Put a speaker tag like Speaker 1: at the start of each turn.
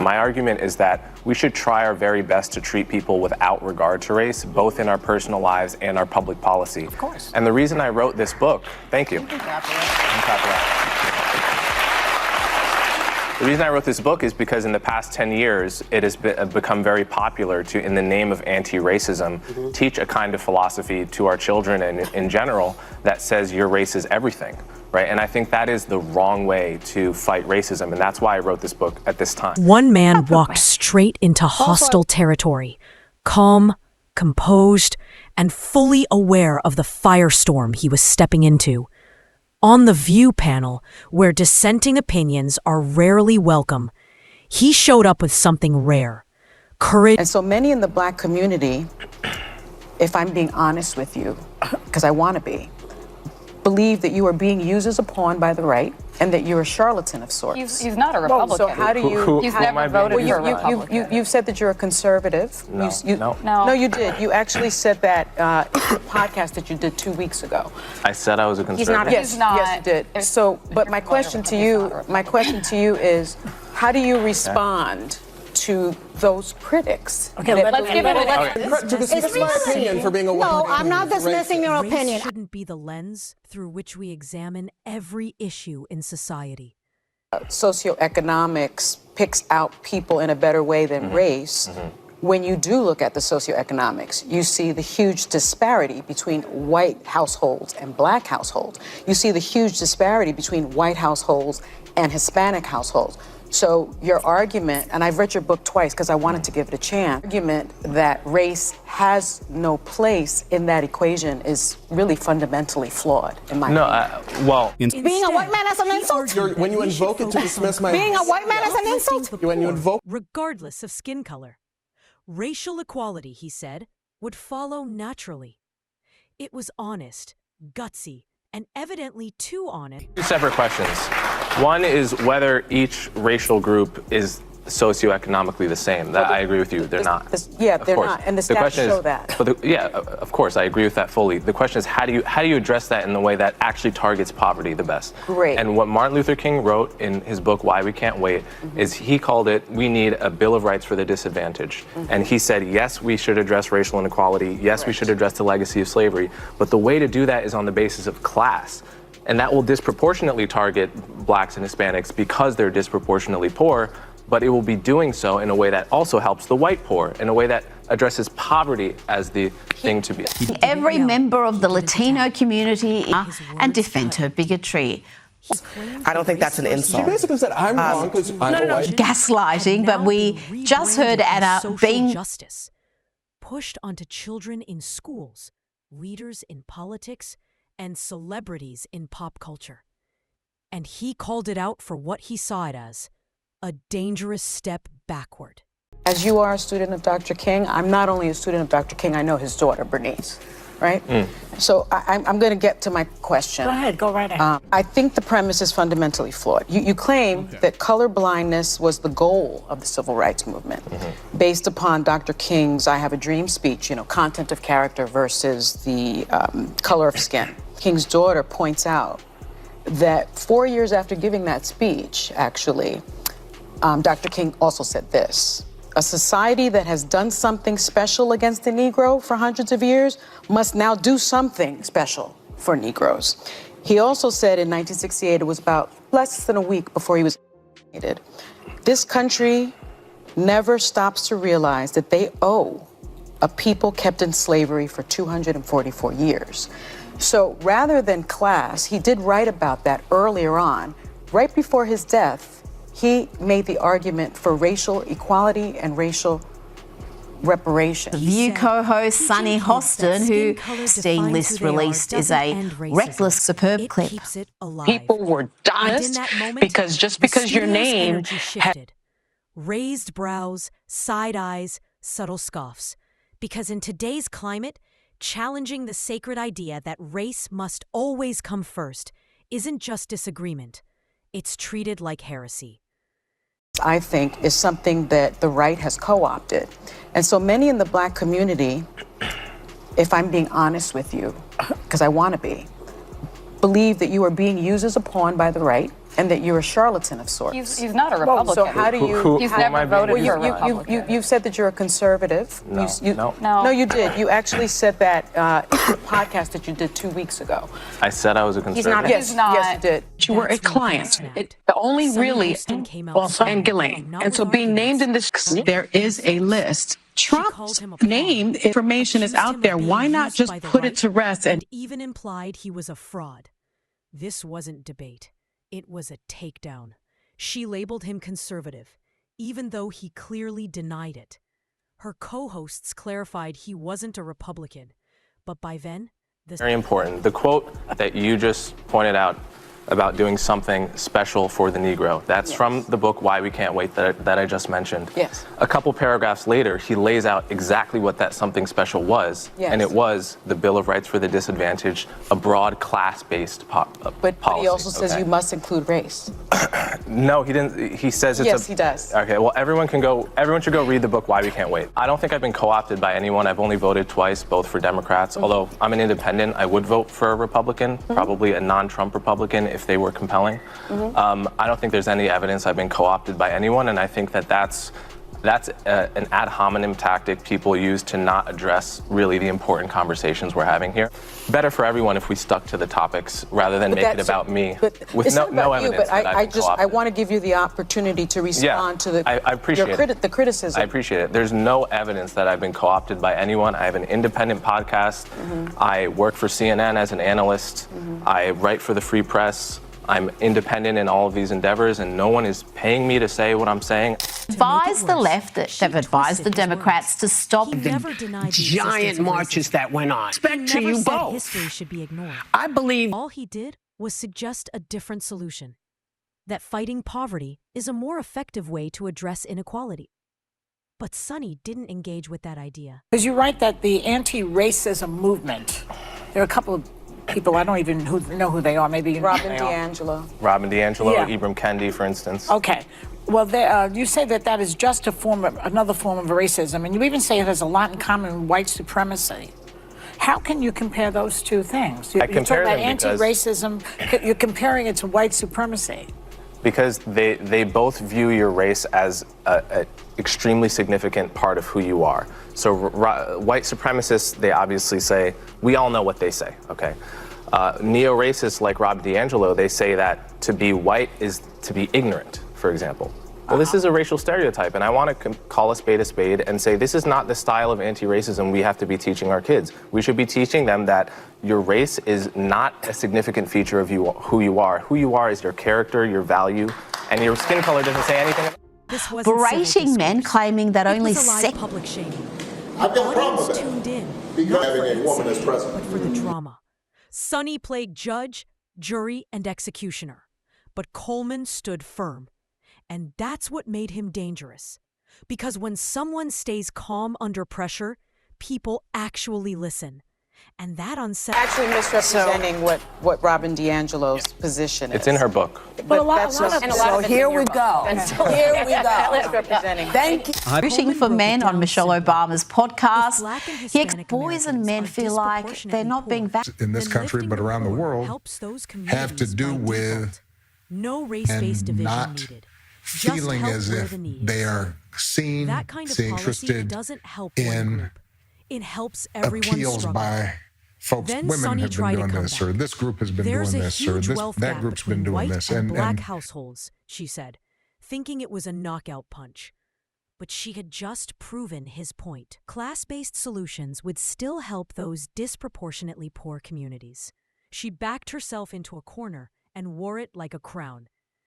Speaker 1: My argument is that we should try our very best to treat people without regard to race, both in our personal lives and our public policy.
Speaker 2: Of course.
Speaker 1: And the reason I wrote this book, thank you. The reason I wrote this book is because in the past 10 years, it has become very popular to, in the name of anti-racism, teach a kind of philosophy to our children and in general that says your race is everything, right? And I think that is the wrong way to fight racism, and that's why I wrote this book at this time.
Speaker 3: One man walked straight into hostile territory, calm, composed, and fully aware of the firestorm he was stepping into. On the View panel, where dissenting opinions are rarely welcome, he showed up with something rare, courage.
Speaker 2: And so many in the Black community, if I'm being honest with you, because I want to be, believe that you are being used as a pawn by the right and that you're a charlatan of sorts.
Speaker 4: He's not a Republican.
Speaker 2: So how do you...
Speaker 4: He's never voted for a Republican.
Speaker 2: You've said that you're a conservative.
Speaker 1: No.
Speaker 2: You did. You actually said that in the podcast that you did 2 weeks ago.
Speaker 1: I said I was a conservative.
Speaker 2: Yes, you did. So, but my question to you is, how do you respond to those critics?
Speaker 4: Okay, let's give it a
Speaker 5: Dismiss my opinion for being a woman.
Speaker 6: No, I'm not dismissing your
Speaker 3: Race
Speaker 6: opinion.
Speaker 3: shouldn't be the lens through which we examine every issue in society.
Speaker 2: Socioeconomics picks out people in a better way than race. When you do look at the socioeconomics, you see the huge disparity between white households and Black households. You see the huge disparity between white households and Hispanic households. So your argument, and I've read your book twice because I wanted to give it a chance, argument that race has no place in that equation is really fundamentally flawed, in my opinion.
Speaker 6: Being a white man is an insult.
Speaker 5: When you invoke it to dismiss my...
Speaker 6: Being a white man is an insult.
Speaker 5: When you invoke...
Speaker 3: Regardless of skin color, racial equality, he said, would follow naturally. It was honest, gutsy, and evidently too honest.
Speaker 1: Two separate questions. One is whether each racial group is socioeconomically the same. That I agree with you. They're not.
Speaker 2: They're not. And the stats show that.
Speaker 1: Of course, I agree with that fully. The question is, how do you address that in the way that actually targets poverty the best?
Speaker 2: Great.
Speaker 1: And what Martin Luther King wrote in his book, Why We Can't Wait, is he called it, we need a Bill of Rights for the disadvantaged. And he said, yes, we should address racial inequality. Yes, we should address the legacy of slavery. But the way to do that is on the basis of class. And that will disproportionately target Blacks and Hispanics because they're disproportionately poor, but it will be doing so in a way that also helps the white poor, in a way that addresses poverty as the thing to be.
Speaker 7: Every member of the Latino community and defend her bigotry.
Speaker 8: I don't think that's an insult.
Speaker 5: She basically said I'm wrong because I'm white.
Speaker 7: Gaslighting, but we just heard Anna being...
Speaker 3: justice pushed onto children in schools, leaders in politics, and celebrities in pop culture. And he called it out for what he saw it as, a dangerous step backward.
Speaker 2: As you are a student of Dr. King, I'm not only a student of Dr. King, I know his daughter, Bernice, right? So I'm going to get to my question.
Speaker 6: Go ahead, go right ahead.
Speaker 2: I think the premise is fundamentally flawed. You claim that color blindness was the goal of the civil rights movement, based upon Dr. King's I Have a Dream speech, content of character versus the color of skin. King's daughter points out that 4 years after giving that speech, actually, Dr. King also said this: a society that has done something special against the Negro for hundreds of years must now do something special for Negroes. He also said in 1968, it was about less than a week before he was assassinated, this country never stops to realize that they owe a people kept in slavery for 244 years. So rather than class, he did write about that earlier on. Right before his death, he made the argument for racial equality and racial reparation.
Speaker 7: The View co-host Sunny Hostin, who Hostin list released is a reckless, superb clip.
Speaker 9: People were dying because just because your name
Speaker 3: shifted. Raised brows, side eyes, subtle scoffs. Because in today's climate, challenging the sacred idea that race must always come first isn't just disagreement. It's treated like heresy.
Speaker 2: I think is something that the right has co-opted. And so many in the Black community, if I'm being honest with you, because I want to be, believe that you are being used as a pawn by the right and that you're a charlatan of sorts.
Speaker 4: He's not a Republican.
Speaker 2: So how do you?
Speaker 4: He's
Speaker 1: who am I
Speaker 4: never
Speaker 1: being
Speaker 4: voted
Speaker 1: accused
Speaker 4: for a
Speaker 1: of?
Speaker 4: Republican.
Speaker 2: You've said that you're a conservative.
Speaker 1: No, no.
Speaker 2: No, you did. You actually said that in a podcast that you did 2 weeks ago.
Speaker 1: I said I was a conservative.
Speaker 2: Yes, yes, you did.
Speaker 9: You were a client. Only really, and Ghislaine. And so being named in this, there is a list. Trump's name information is out there. Why not just put it to rest?
Speaker 3: And even implied he was a fraud. This wasn't debate. It was a takedown. She labeled him conservative, even though he clearly denied it. Her co-hosts clarified he wasn't a Republican, but by then,
Speaker 1: Very important. The quote that you just pointed out about doing something special for the Negro. That's from the book Why We Can't Wait that I just mentioned.
Speaker 2: Yes.
Speaker 1: A couple paragraphs later, he lays out exactly what that something special was.
Speaker 2: Yes.
Speaker 1: And it was the Bill of Rights for the Disadvantaged, a broad class-based policy.
Speaker 2: But he also says
Speaker 1: okay?
Speaker 2: you must include race.
Speaker 1: No, he didn't. He says it's
Speaker 2: Yes, he does.
Speaker 1: Okay, well, everyone should go read the book Why We Can't Wait. I don't think I've been co-opted by anyone. I've only voted twice, both for Democrats. Although I'm an independent, I would vote for a Republican, probably a non-Trump Republican if they were compelling. I don't think there's any evidence I've been co-opted by anyone, and I think that's an ad hominem tactic people use to not address really the important conversations we're having here. Better for everyone if we stuck to the topics rather than make it about me with no evidence.
Speaker 2: I want to give you the opportunity to respond to
Speaker 1: I appreciate
Speaker 2: the criticism.
Speaker 1: I appreciate it. There's no evidence that I've been co-opted by anyone. I have an independent podcast. I work for CNN as an analyst. I write for the Free Press. I'm independent in all of these endeavors, and no one is paying me to say what I'm saying.
Speaker 7: Advise the left, they've advised the Democrats to stop
Speaker 3: the
Speaker 10: giant marches that went on. Respect to you both.
Speaker 3: History should be ignored.
Speaker 10: I believe
Speaker 3: All he did was suggest a different solution, that fighting poverty is a more effective way to address inequality. But Sonny didn't engage with that idea.
Speaker 6: Because you write that the anti-racism movement, there are a couple of people, I don't even know who they are, maybe you know
Speaker 2: Robin
Speaker 6: who they are.
Speaker 2: DiAngelo.
Speaker 1: Robin DiAngelo,
Speaker 6: Yeah.
Speaker 1: Ibram Kendi, for instance.
Speaker 6: Okay. Well, you say that is just another form of racism, and you even say it has a lot in common with white supremacy. How can you compare those two things?
Speaker 1: I compare
Speaker 6: about
Speaker 1: them because-
Speaker 6: anti-racism, you're comparing it to white supremacy.
Speaker 1: Because they both view your race as an extremely significant part of who you are. So white supremacists, they obviously say, we all know what they say, okay? Neo-racists like Rob DiAngelo, they say that to be white is to be ignorant, for example. Well, this is a racial stereotype, and I want to call a spade and say this is not the style of anti-racism we have to be teaching our kids. We should be teaching them that your race is not a significant feature of who you are. Who you are is your character, your value, and your skin color doesn't say anything.
Speaker 3: This wasn't
Speaker 7: berating men claiming that only
Speaker 3: sex public shaming.
Speaker 5: I've got a problem with that.
Speaker 3: Tuned in,
Speaker 5: Because
Speaker 3: not
Speaker 5: having
Speaker 3: for
Speaker 5: a woman as
Speaker 3: insight,
Speaker 5: president.
Speaker 3: but for the drama. Sonny played judge, jury, and executioner, but Coleman stood firm. And that's what made him dangerous. Because when someone stays calm under pressure, people actually listen. And that unsettles.
Speaker 2: Actually misrepresenting what Robin DiAngelo's position is.
Speaker 1: It's in her book.
Speaker 6: But so here we go. Here we go.
Speaker 2: Misrepresenting.
Speaker 6: Thank you.
Speaker 7: Rooting for Men on Michelle Obama's podcast.
Speaker 3: Black and
Speaker 7: He
Speaker 3: Hispanic
Speaker 7: boys and men
Speaker 3: Americans
Speaker 7: feel
Speaker 3: are
Speaker 7: like they're not being
Speaker 3: disproportionately
Speaker 7: valued.
Speaker 11: in this
Speaker 3: then
Speaker 11: country,
Speaker 3: lifting
Speaker 11: but
Speaker 3: the
Speaker 11: around the
Speaker 3: burden
Speaker 11: world,
Speaker 3: helps those
Speaker 11: have to
Speaker 3: communities
Speaker 11: do
Speaker 3: by
Speaker 11: with
Speaker 3: default. No race-based division
Speaker 11: not
Speaker 3: needed. Just
Speaker 11: feeling
Speaker 3: help
Speaker 11: as
Speaker 3: where
Speaker 11: if
Speaker 3: the need
Speaker 11: they
Speaker 3: is.
Speaker 11: are seen,
Speaker 3: That kind of policy
Speaker 11: interested
Speaker 3: doesn't help one
Speaker 11: in
Speaker 3: group. It helps everyone
Speaker 11: appeals
Speaker 3: struggle.
Speaker 11: by folks.
Speaker 3: Then
Speaker 11: Women
Speaker 3: Sonny
Speaker 11: have
Speaker 3: tried
Speaker 11: been
Speaker 3: to
Speaker 11: doing
Speaker 3: come
Speaker 11: this,
Speaker 3: back.
Speaker 11: or this group has been
Speaker 3: There's
Speaker 11: doing
Speaker 3: a
Speaker 11: this, or
Speaker 3: huge
Speaker 11: this,
Speaker 3: wealth
Speaker 11: that
Speaker 3: gap
Speaker 11: group's
Speaker 3: between
Speaker 11: been doing
Speaker 3: white
Speaker 11: this,
Speaker 3: and black
Speaker 11: and
Speaker 3: households, she said, thinking it was a knockout punch. But she had just proven his point. Class-based solutions would still help those disproportionately poor communities. She backed herself into a corner and wore it like a crown.